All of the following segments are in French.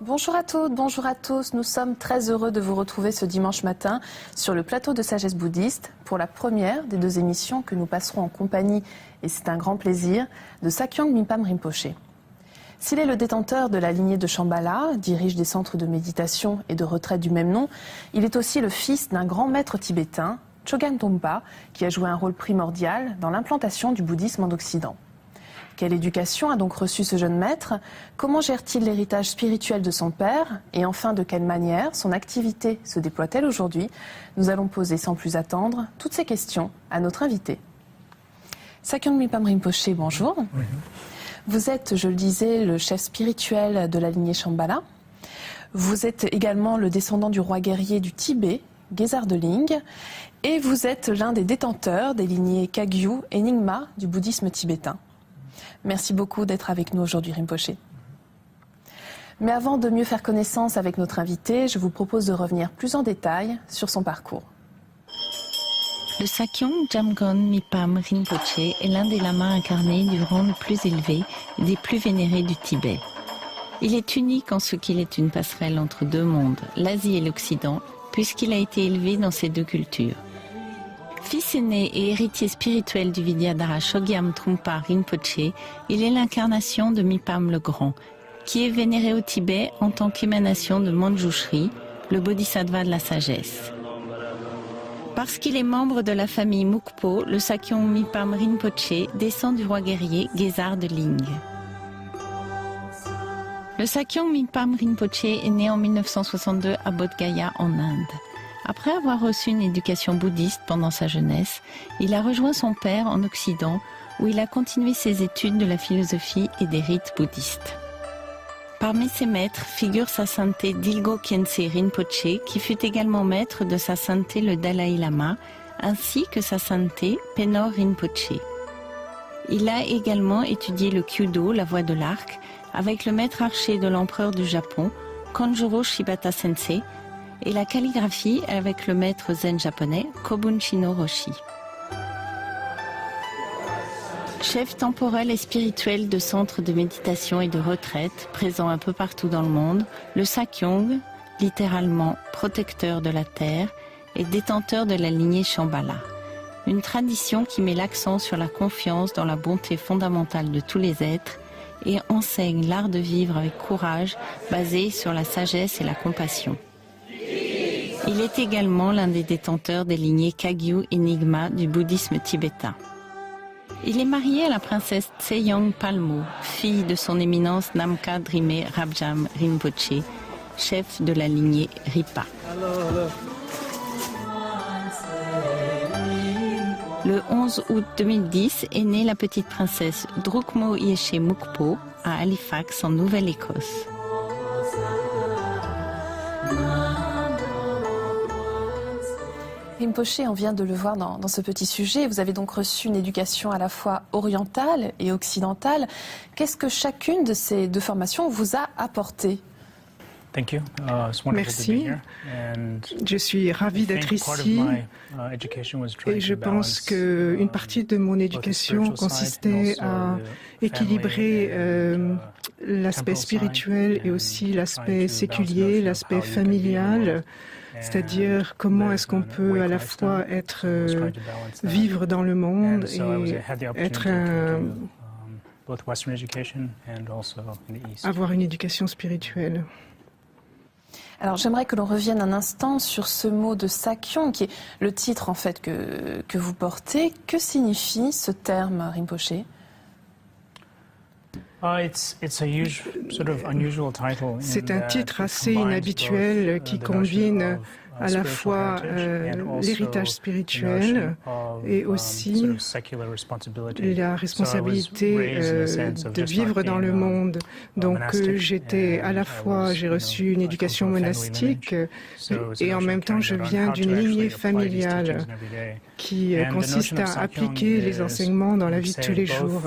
Bonjour à toutes, bonjour à tous. Nous sommes très heureux de vous retrouver ce dimanche matin sur le plateau de Sagesse Bouddhiste pour la première des 2 émissions que nous passerons en compagnie, et c'est un grand plaisir, de Sakyong Mipham Rinpoché. S'il est le détenteur de la lignée de Shambhala, dirige des centres de méditation et de retraite du même nom, il est aussi le fils d'un grand maître tibétain, Chogyam Trungpa, qui a joué un rôle primordial dans l'implantation du bouddhisme en Occident. Quelle éducation a donc reçu ce jeune maître? Comment gère-t-il l'héritage spirituel de son père? Et enfin, de quelle manière son activité se déploie-t-elle aujourd'hui? Nous allons poser sans plus attendre toutes ces questions à notre invité. Sakyong Mipham Rinpoché, bonjour. Oui. Vous êtes, je le disais, le chef spirituel de la lignée Shambhala. Vous êtes également le descendant du roi guerrier du Tibet, Gesar de Ling. Et vous êtes l'un des détenteurs des lignées Kagyu et Nyingma du bouddhisme tibétain. Merci beaucoup d'être avec nous aujourd'hui, Rinpoché. Mais avant de mieux faire connaissance avec notre invité, je vous propose de revenir plus en détail sur son parcours. Le Sakyong Jamgon Mipham Rinpoché est l'un des lamas incarnés du rang le plus élevé et des plus vénérés du Tibet. Il est unique en ce qu'il est une passerelle entre 2 mondes, l'Asie et l'Occident, puisqu'il a été élevé dans ces 2 cultures. Fils aîné et héritier spirituel du Vidyadhara Chogyam Trungpa Rinpoché, il est l'incarnation de Mipham le Grand, qui est vénéré au Tibet en tant qu'émanation de Manjushri, le bodhisattva de la sagesse. Parce qu'il est membre de la famille Mukpo, le Sakyong Mipham Rinpoché descend du roi guerrier Gesar de Ling. Le Sakyong Mipham Rinpoché est né en 1962 à Bodh Gaya en Inde. Après avoir reçu une éducation bouddhiste pendant sa jeunesse, il a rejoint son père en Occident où il a continué ses études de la philosophie et des rites bouddhistes. Parmi ses maîtres figure sa sainteté Dilgo Khyentse Rinpoché qui fut également maître de sa sainteté le Dalai Lama ainsi que sa sainteté Penor Rinpoché. Il a également étudié le Kyudo, la voie de l'arc, avec le maître archer de l'empereur du Japon, Konjuro Shibata Sensei, et la calligraphie avec le maître zen japonais Kobun Shino Roshi. Chef temporel et spirituel de centres de méditation et de retraite présents un peu partout dans le monde, le Sakyong, littéralement protecteur de la terre, est détenteur de la lignée Shambhala. Une tradition qui met l'accent sur la confiance dans la bonté fondamentale de tous les êtres et enseigne l'art de vivre avec courage basé sur la sagesse et la compassion. Il est également l'un des détenteurs des lignées Kagyu et Nyingma du bouddhisme tibétain. Il est marié à la princesse Tseyong Palmo, fille de son éminence Namkha Drimé Rabjam Rinpoché, chef de la lignée Ripa. Le 11 août 2010 est née la petite princesse Drukmo Yeshe Mukpo à Halifax en Nouvelle-Écosse. Rinpoché, on vient de le voir dans ce petit sujet. Vous avez donc reçu une éducation à la fois orientale et occidentale. Qu'est-ce que chacune de ces 2 formations vous a apporté? Merci. Je suis ravie d'être ici et je pense qu'une partie de mon éducation consistait à équilibrer l'aspect spirituel et aussi l'aspect séculier, l'aspect familial. C'est-à-dire comment est-ce qu'on peut à la fois vivre dans le monde et avoir une éducation spirituelle. Alors j'aimerais que l'on revienne un instant sur ce mot de Sakyong, qui est le titre en fait que vous portez. Que signifie ce terme, Rinpoché? C'est un titre assez inhabituel qui combine à la fois l'héritage spirituel et aussi la responsabilité de vivre dans le monde. Donc j'étais à la fois, j'ai reçu une éducation monastique et en même temps je viens d'une lignée familiale qui consiste à appliquer les enseignements dans la vie de tous les jours.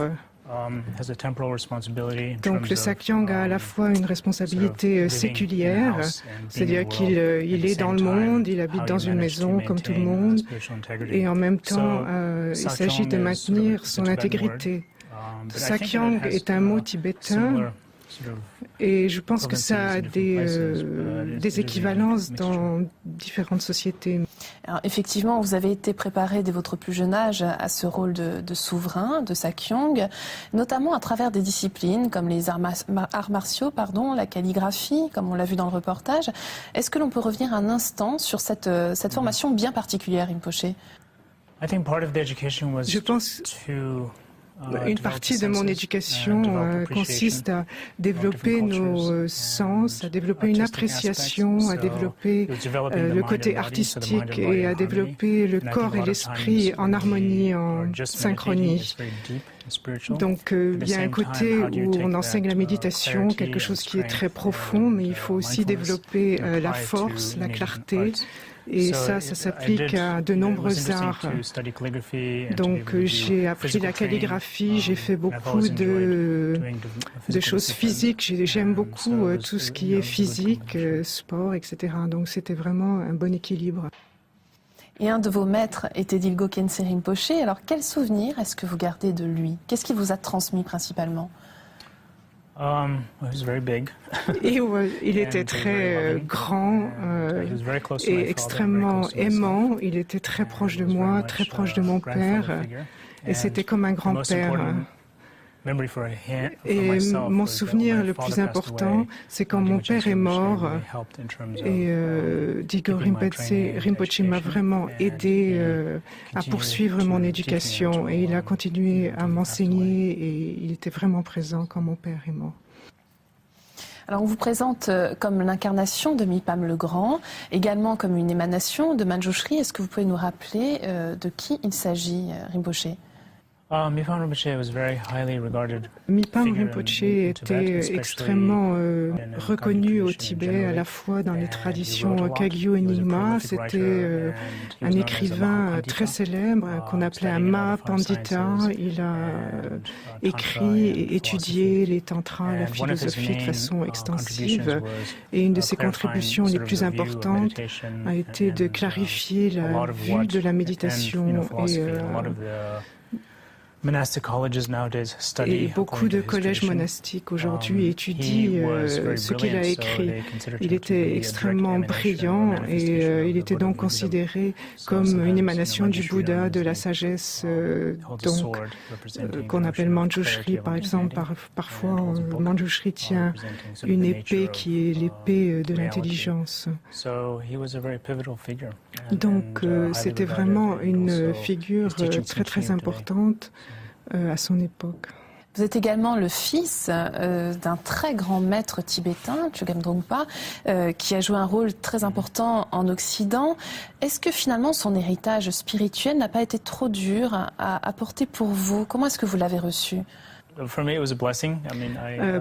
Donc le Sakyong a à la fois une responsabilité séculière, c'est-à-dire qu'il est dans le monde, il habite dans une maison comme tout le monde, et en même temps il s'agit de maintenir son intégrité. Sakyong est un mot tibétain et je pense que ça a des équivalences dans différentes sociétés. Alors, effectivement, vous avez été préparé dès votre plus jeune âge à ce rôle de souverain, de Sakyong, notamment à travers des disciplines comme les arts martiaux, la calligraphie, comme on l'a vu dans le reportage. Est-ce que l'on peut revenir un instant sur cette formation bien particulière, Rinpoche? Je pense une partie de mon éducation consiste à développer nos sens, à développer une appréciation, à développer le côté artistique et à développer le corps et l'esprit en harmonie, en synchronie. Donc il y a un côté où on enseigne la méditation, quelque chose qui est très profond, mais il faut aussi développer la force, la clarté. Et ça s'applique à de nombreux arts. Donc j'ai appris la calligraphie, j'ai fait beaucoup de choses physiques. J'aime beaucoup tout ce qui est physique, sport, etc. Donc c'était vraiment un bon équilibre. Et un de vos maîtres était Dilgo Khyentse Rinpoche. Alors quel souvenir est-ce que vous gardez de lui? Qu'est-ce qu'il vous a transmis principalement? Il était très grand et extrêmement aimant. Il était très proche de moi, très proche de mon père. Et c'était comme un grand-père. Et mon souvenir le plus important, c'est quand mon père est mort et Dilgo Rinpoche m'a vraiment aidé à poursuivre mon éducation et il a continué à m'enseigner et il était vraiment présent quand mon père est mort. Alors on vous présente comme l'incarnation de Mipam le Grand, également comme une émanation de Manjushri. Est-ce que vous pouvez nous rappeler de qui il s'agit, Rinpoche? Mipam Rinpoche était extrêmement reconnu au Tibet, à la fois dans les traditions Kagyu et Nyingma. C'était un écrivain très célèbre qu'on appelait un Ma Pandita. Il a écrit et étudié les tantras, la philosophie de façon extensive. Et une de ses contributions les plus importantes a été de clarifier la vue de la méditation et beaucoup de collèges monastiques aujourd'hui étudient ce qu'il a écrit. Il était extrêmement brillant et il était donc considéré comme une émanation du Bouddha, de la sagesse qu'on appelle Manjushri. Par exemple, parfois Manjushri tient une épée qui est l'épée de l'intelligence. Donc c'était vraiment une figure très très importante à son époque. Vous êtes également le fils d'un très grand maître tibétain, Chögyam Drongpa, qui a joué un rôle très important en Occident. Est-ce que finalement son héritage spirituel n'a pas été trop dur à porter pour vous? Comment est-ce que vous l'avez reçu?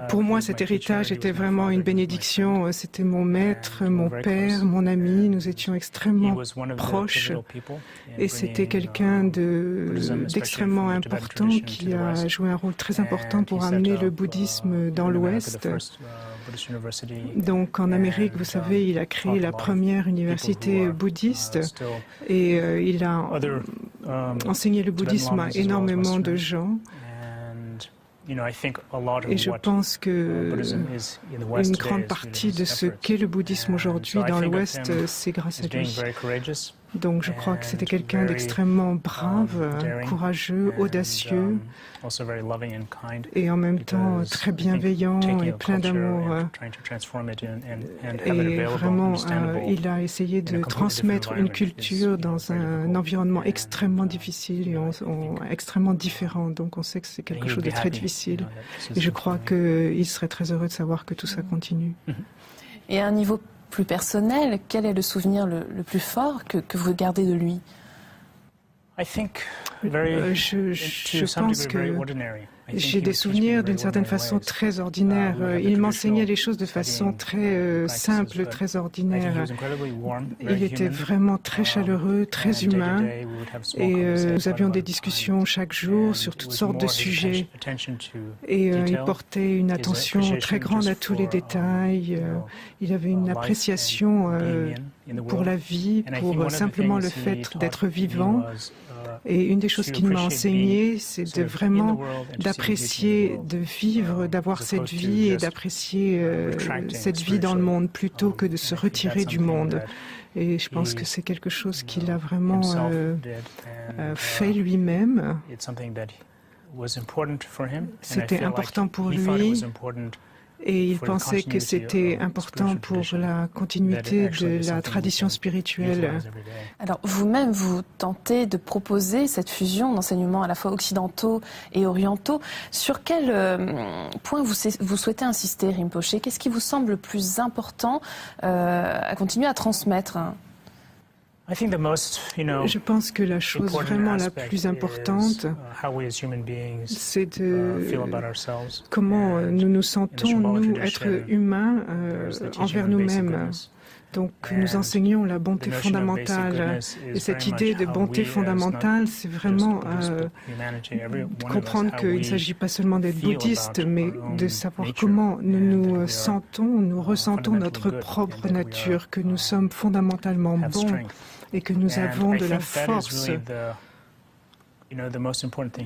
Pour moi, cet héritage était vraiment une bénédiction. C'était mon maître, mon père, mon ami. Nous étions extrêmement proches. Et c'était quelqu'un d'extrêmement important qui a joué un rôle très important pour amener le bouddhisme dans l'Ouest. Donc en Amérique, vous savez, il a créé la première université bouddhiste et il a enseigné le bouddhisme à énormément de gens. Et je pense que une grande partie de ce qu'est le bouddhisme aujourd'hui dans l'Ouest, c'est grâce à lui. Donc je crois que c'était quelqu'un d'extrêmement brave, courageux, audacieux et en même temps très bienveillant et plein d'amour. Et vraiment, il a essayé de transmettre une culture dans un environnement extrêmement difficile et extrêmement différent. Donc on sait que c'est quelque chose de très difficile. Et je crois qu'il serait très heureux de savoir que tout ça continue. Et à un niveau plus personnel, quel est le souvenir le plus fort que vous gardez de lui? Je pense que j'ai des souvenirs d'une certaine façon très ordinaires. Il m'enseignait les choses de façon très simple, très ordinaire. Il était vraiment très chaleureux, très humain. Et nous avions des discussions chaque jour sur toutes sortes de sujets. Et il portait une attention très grande à tous les détails. Il avait une appréciation pour la vie, pour simplement le fait d'être vivant. Et une des choses qu'il m'a enseigné, c'est d'apprécier, de vivre, d'avoir cette vie et d'apprécier cette vie dans le monde plutôt que de se retirer du monde. Et je pense que c'est quelque chose qu'il a vraiment fait lui-même. C'était important pour lui. Et il pensait que c'était important pour la continuité de la tradition spirituelle. Alors vous-même, vous tentez de proposer cette fusion d'enseignements à la fois occidentaux et orientaux. Sur quel point vous souhaitez insister, Rinpoche? Qu'est-ce qui vous semble le plus important à continuer à transmettre? Je pense que la chose vraiment la plus importante, c'est comment nous nous sentons, nous, être humains envers nous-mêmes. Donc nous enseignons la bonté fondamentale. Et cette idée de bonté fondamentale, c'est vraiment comprendre qu'il ne s'agit pas seulement d'être bouddhiste, mais de savoir comment nous nous sentons, nous ressentons notre propre nature, que nous sommes fondamentalement bons et que nous avons de la force.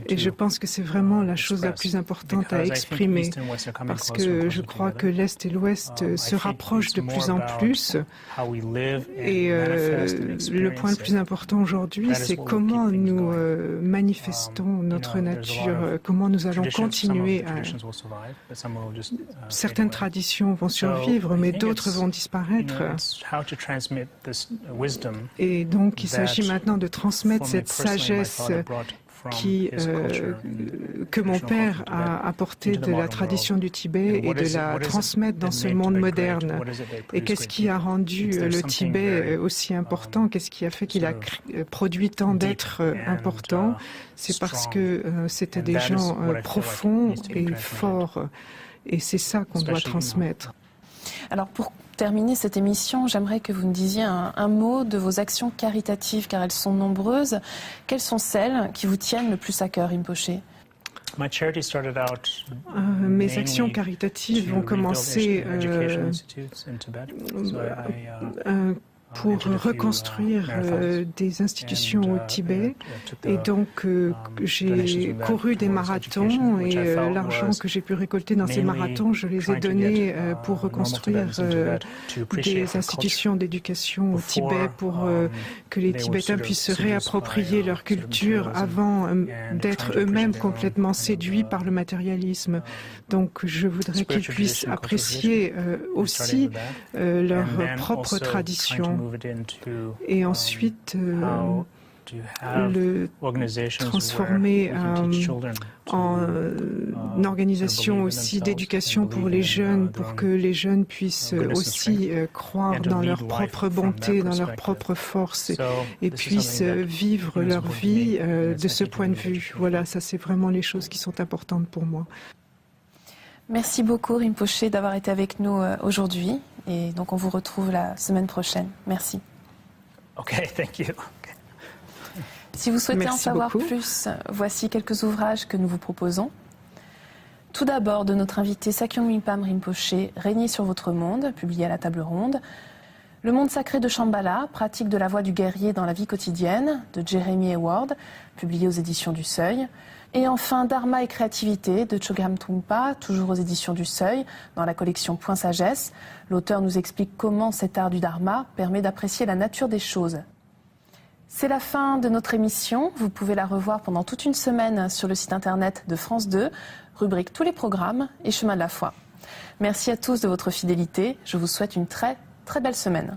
Et je pense que c'est vraiment la chose la plus importante à exprimer, parce que je crois que l'Est et l'Ouest se rapprochent de plus en plus. Et le point le plus important aujourd'hui, c'est comment nous manifestons notre nature, comment nous allons continuer à... Certaines traditions vont survivre, mais d'autres vont disparaître. Et donc, il s'agit maintenant de transmettre cette sagesse que mon père a apporté de la tradition du Tibet et de la transmettre dans ce monde moderne. Et qu'est-ce qui a rendu le Tibet aussi important? Qu'est-ce qui a fait qu'il a produit tant d'êtres importants? C'est parce que c'était des gens profonds et forts. Et c'est ça qu'on doit transmettre. Alors pour terminer cette émission, j'aimerais que vous me disiez un mot de vos actions caritatives, car elles sont nombreuses. Quelles sont celles qui vous tiennent le plus à cœur, Rinpoche? Mes actions caritatives ont commencé pour reconstruire des institutions au Tibet. Et donc, j'ai couru des marathons et l'argent que j'ai pu récolter dans ces marathons, je les ai donnés pour reconstruire des institutions d'éducation au Tibet pour que les Tibétains puissent se réapproprier leur culture avant d'être eux-mêmes complètement séduits par le matérialisme. Donc, je voudrais qu'ils puissent apprécier aussi leur propre tradition. Et ensuite le transformer en organisation aussi d'éducation pour les jeunes, pour que les jeunes puissent aussi croire dans leur propre bonté, dans leur propre force et puissent vivre leur vie de ce point de vue. Voilà, ça c'est vraiment les choses qui sont importantes pour moi. Merci beaucoup Rinpoche d'avoir été avec nous aujourd'hui. Et donc on vous retrouve la semaine prochaine. Merci. Okay, thank you. Si vous souhaitez en savoir plus, voici quelques ouvrages que nous vous proposons. Tout d'abord, de notre invité Sakyong Mipham Rinpoche, Régnez sur votre monde, publié à la Table Ronde. Le monde sacré de Shambhala, pratique de la voie du guerrier dans la vie quotidienne, de Jeremy Hayward, publié aux éditions du Seuil. Et enfin, Dharma et créativité de Chogyam Trungpa, toujours aux éditions du Seuil, dans la collection Point Sagesse. L'auteur nous explique comment cet art du Dharma permet d'apprécier la nature des choses. C'est la fin de notre émission. Vous pouvez la revoir pendant toute une semaine sur le site internet de France 2, rubrique Tous les programmes et Chemin de la foi. Merci à tous de votre fidélité. Je vous souhaite une très, très belle semaine.